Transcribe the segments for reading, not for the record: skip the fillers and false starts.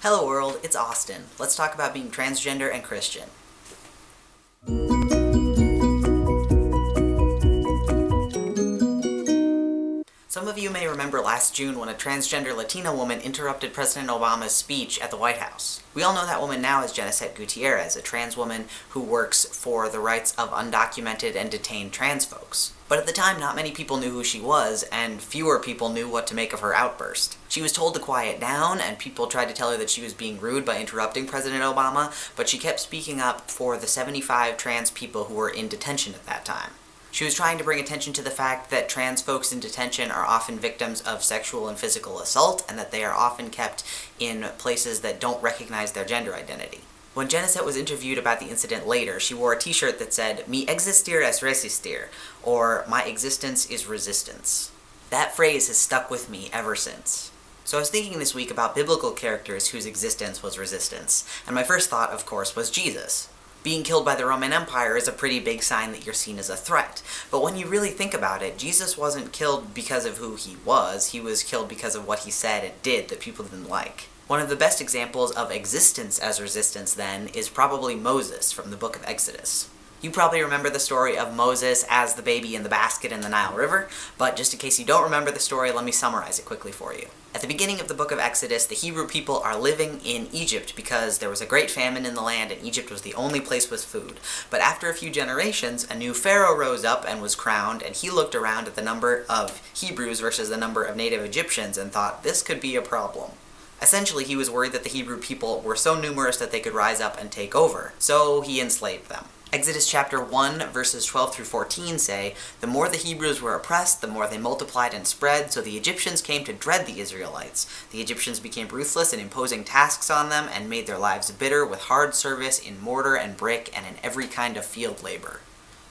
Hello world, it's Austin. Let's talk about being transgender and Christian. Some of you may remember last June when a transgender Latina woman interrupted President Obama's speech at the White House. We all know that woman now as Genesette Gutierrez, a trans woman who works for the rights of undocumented and detained trans folks. But at the time, not many people knew who she was, and fewer people knew what to make of her outburst. She was told to quiet down, and people tried to tell her that she was being rude by interrupting President Obama, but she kept speaking up for the 75 trans people who were in detention at that time. She was trying to bring attention to the fact that trans folks in detention are often victims of sexual and physical assault, and that they are often kept in places that don't recognize their gender identity. When Genesette was interviewed about the incident later, she wore a t-shirt that said, "Mi existir es resistir," or "My existence is resistance." That phrase has stuck with me ever since. So I was thinking this week about biblical characters whose existence was resistance, and my first thought, of course, was Jesus. Being killed by the Roman Empire is a pretty big sign that you're seen as a threat. But when you really think about it, Jesus wasn't killed because of who he was killed because of what he said and did that people didn't like. One of the best examples of existence as resistance, then, is probably Moses from the book of Exodus. You probably remember the story of Moses as the baby in the basket in the Nile River, but just in case you don't remember the story, let me summarize it quickly for you. At the beginning of the book of Exodus, the Hebrew people are living in Egypt because there was a great famine in the land and Egypt was the only place with food. But after a few generations, a new pharaoh rose up and was crowned, and he looked around at the number of Hebrews versus the number of native Egyptians and thought this could be a problem. Essentially, he was worried that the Hebrew people were so numerous that they could rise up and take over, so he enslaved them. Exodus chapter 1, verses 12 through 14 say, "The more the Hebrews were oppressed, the more they multiplied and spread, so the Egyptians came to dread the Israelites. The Egyptians became ruthless in imposing tasks on them and made their lives bitter with hard service in mortar and brick and in every kind of field labor."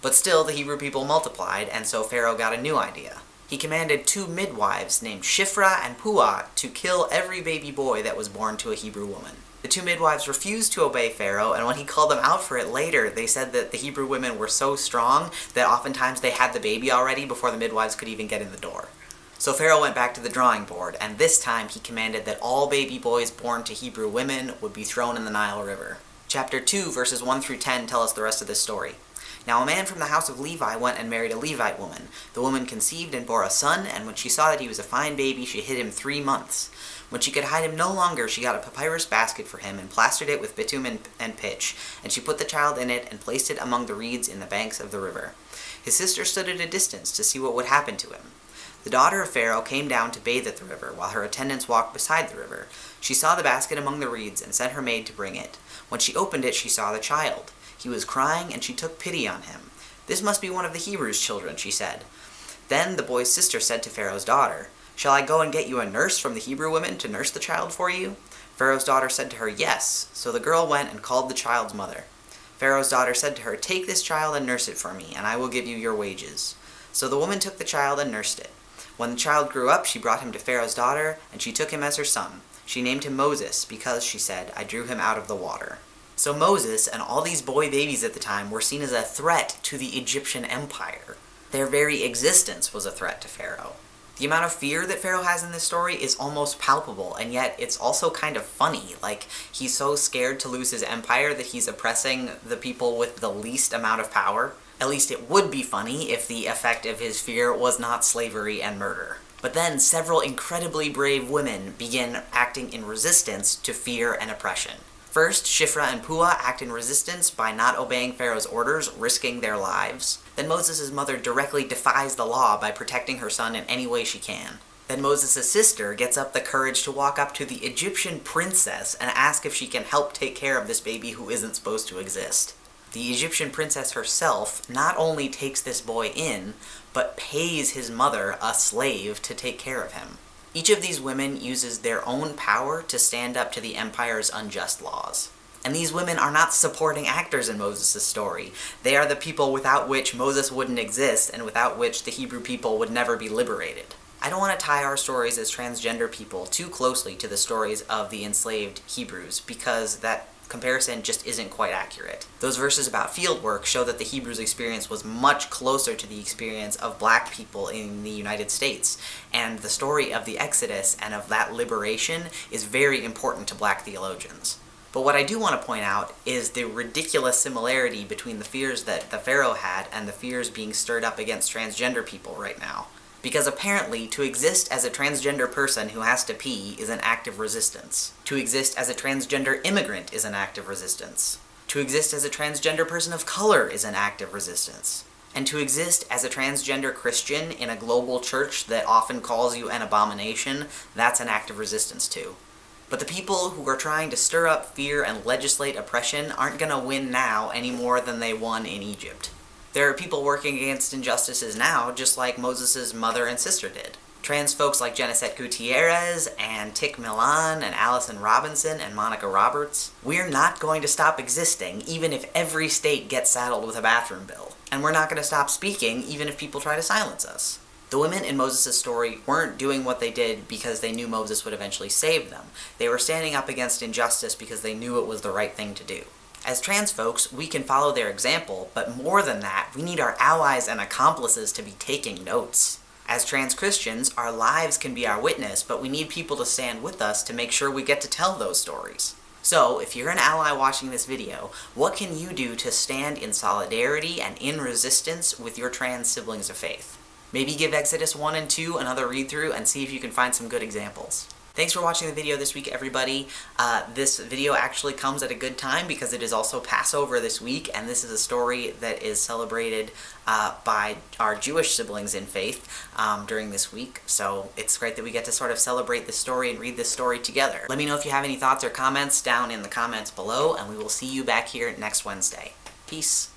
But still, the Hebrew people multiplied, and so Pharaoh got a new idea. He commanded 2 midwives named Shiphrah and Puah to kill every baby boy that was born to a Hebrew woman. The 2 midwives refused to obey Pharaoh, and when he called them out for it later, they said that the Hebrew women were so strong that oftentimes they had the baby already before the midwives could even get in the door. So Pharaoh went back to the drawing board, and this time he commanded that all baby boys born to Hebrew women would be thrown in the Nile River. Chapter 2, verses 1 through 10 tell us the rest of this story. "Now a man from the house of Levi went and married a Levite woman. The woman conceived and bore a son, and when she saw that he was a fine baby, she hid him 3 months. When she could hide him no longer, she got a papyrus basket for him and plastered it with bitumen and pitch, and she put the child in it and placed it among the reeds in the banks of the river. His sister stood at a distance to see what would happen to him. The daughter of Pharaoh came down to bathe at the river, while her attendants walked beside the river. She saw the basket among the reeds and sent her maid to bring it. When she opened it, she saw the child. He was crying, and she took pity on him. 'This must be one of the Hebrews' children,' she said. Then the boy's sister said to Pharaoh's daughter, 'Shall I go and get you a nurse from the Hebrew women to nurse the child for you?' Pharaoh's daughter said to her, 'Yes.' So the girl went and called the child's mother. Pharaoh's daughter said to her, 'Take this child and nurse it for me, and I will give you your wages.' So the woman took the child and nursed it. When the child grew up, she brought him to Pharaoh's daughter, and she took him as her son. She named him Moses, because, she said, 'I drew him out of the water.'" So Moses and all these boy babies at the time were seen as a threat to the Egyptian empire. Their very existence was a threat to Pharaoh. The amount of fear that Pharaoh has in this story is almost palpable, and yet it's also kind of funny. Like, he's so scared to lose his empire that he's oppressing the people with the least amount of power. At least it would be funny if the effect of his fear was not slavery and murder. But then several incredibly brave women begin acting in resistance to fear and oppression. First, Shiphrah and Puah act in resistance by not obeying Pharaoh's orders, risking their lives. Then Moses' mother directly defies the law by protecting her son in any way she can. Then Moses' sister gets up the courage to walk up to the Egyptian princess and ask if she can help take care of this baby who isn't supposed to exist. The Egyptian princess herself not only takes this boy in, but pays his mother, a slave, to take care of him. Each of these women uses their own power to stand up to the empire's unjust laws. And these women are not supporting actors in Moses' story. They are the people without which Moses wouldn't exist and without which the Hebrew people would never be liberated. I don't want to tie our stories as transgender people too closely to the stories of the enslaved Hebrews, because that comparison just isn't quite accurate. Those verses about field work show that the Hebrews' experience was much closer to the experience of black people in the United States, and the story of the Exodus and of that liberation is very important to black theologians. But what I do want to point out is the ridiculous similarity between the fears that the Pharaoh had and the fears being stirred up against transgender people right now. Because apparently, to exist as a transgender person who has to pee is an act of resistance. To exist as a transgender immigrant is an act of resistance. To exist as a transgender person of color is an act of resistance. And to exist as a transgender Christian in a global church that often calls you an abomination, that's an act of resistance too. But the people who are trying to stir up fear and legislate oppression aren't gonna win now any more than they won in Egypt. There are people working against injustices now just like Moses' mother and sister did. Trans folks like Genesette Gutierrez and Tick Milan and Allison Robinson and Monica Roberts. We're not going to stop existing even if every state gets saddled with a bathroom bill. And we're not going to stop speaking even if people try to silence us. The women in Moses' story weren't doing what they did because they knew Moses would eventually save them. They were standing up against injustice because they knew it was the right thing to do. As trans folks, we can follow their example, but more than that, we need our allies and accomplices to be taking notes. As trans Christians, our lives can be our witness, but we need people to stand with us to make sure we get to tell those stories. So, if you're an ally watching this video, what can you do to stand in solidarity and in resistance with your trans siblings of faith? Maybe give Exodus 1 and 2 another read-through and see if you can find some good examples. Thanks for watching the video this week, everybody. This video actually comes at a good time because it is also Passover this week, and this is a story that is celebrated by our Jewish siblings in faith during this week. So it's great that we get to sort of celebrate this story and read this story together. Let me know if you have any thoughts or comments down in the comments below, and we will see you back here next Wednesday. Peace.